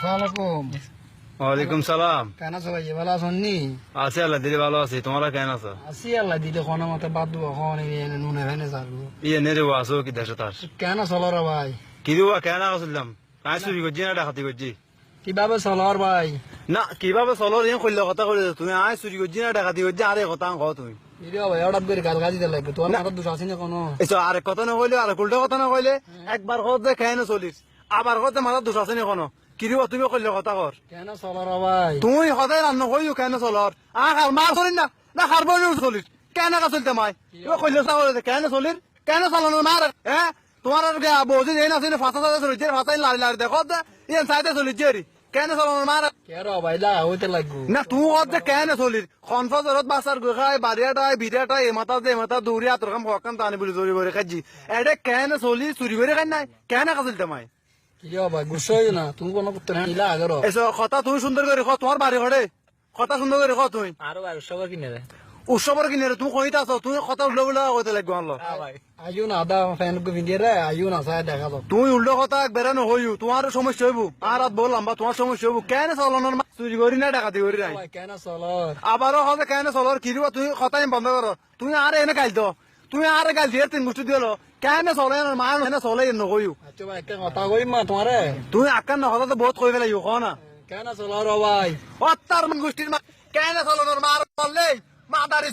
আসসালামাইকুম। ওয়ালাইকুম সালাম। কেন আছো ভাই? ভালো আছো নি? আছি আল্লাহ দিলে ভালো আছি, তোমরা কেন আছো? আছি আল্লাহ দিলে কোনো মতে বাদ দেবো খাওয়ানি নুনে ভেনে যাবো। ইয়ে নেরে আছো কি দেশ তার কেন চলো রে ভাই? কি দেবো কেন আসলাম? কাজ চুরি করছি না ডাকাতি করছি? কিভাবে চলো ভাই? না কিভাবে চলো ইয়ে করলে কথা কইলে তুমি আয় চুরি করছি না ডাকাতি করছি আরে কথা কও তুমি। ভিডিও ভাই হঠাৎ করে গাল গাজি দিলে লাগবে, তোমার মাথার দোষ আছে না কোনো? এসো আরেক কথা না কইলে আর উল্টা কথা না কইলে একবার কথা কেন চলিস আবার কথা মাথার দোষ আছে না কোনো? কি দিব তুমি কইলে কথা কর। কেন চলো রে ভাই? তুই সদায় রান্না কইও কেন চলর আর মার চলিস না না খারবো চলিস কেন চলতে মাই কইলে কেন চলির কেন চালানো মার হ্যাঁ তোমার আর বৌদি এই নাচে ফাঁসা চাঁদা চলিছে ফাঁসাই লারি লারি দেখো ইয়ে চাইতে চলিছে কেন চালানো মার কে রে ভাই লাগা হইতে লাগবো না তুই যে কেন চলির কনফাজরত বাসার খাই বাড়িয়াটাই বিরিয়াটাই এমাতা যে এমাতা দৌড়ি আতর কাম হকাম টানি বলি জোরি করে খাইছি এটা কেন চলি চুরি করে খাই নাই কেন কাজলতে মাই কি ভাই গুসা হইও না, তুমি কোনো করতে নিলা আগর এসো কথা তুই সুন্দর করে খ তোমার বাড়ি ঘরে কথা সুন্দর করে খ তুই আরো ভাই সবার কিনে রে উৎসবের কিনে তুমি কইতে আছো তুমি কথা উল্টো উল্টো কইতে লাগবে আনলো আইও না আদা ফ্যান কো ভিডিও রে আইও না সাই দেখা দাও। তুমি উল্টো কথা বেড়ানো হইও তোমার সমস্যা হইব আর রাত বললাম বা তোমার সমস্যা হইব কেন চলনের চুরি করি না ডাকাতি করি নাই ভাই কেন চলো? আবারও হবে কেন চলর কি দিব তুমি কথাই বন্ধ করো তুমি আর এনে গাইল তো তুমি আর গাইল দিয়ে তিন গোষ্ঠী দিল কেন চলে মা এনে চলে নকইও আচ্ছা ভাই একটা কথা কইম মা তোমারে, তুমি আকার না কথা তো বহুত কই ফেলাইও ক না কেন চলো রে ভাই? অত্যার গোষ্ঠীর মা কেন চলনের মার বললে মা দাঁড়ি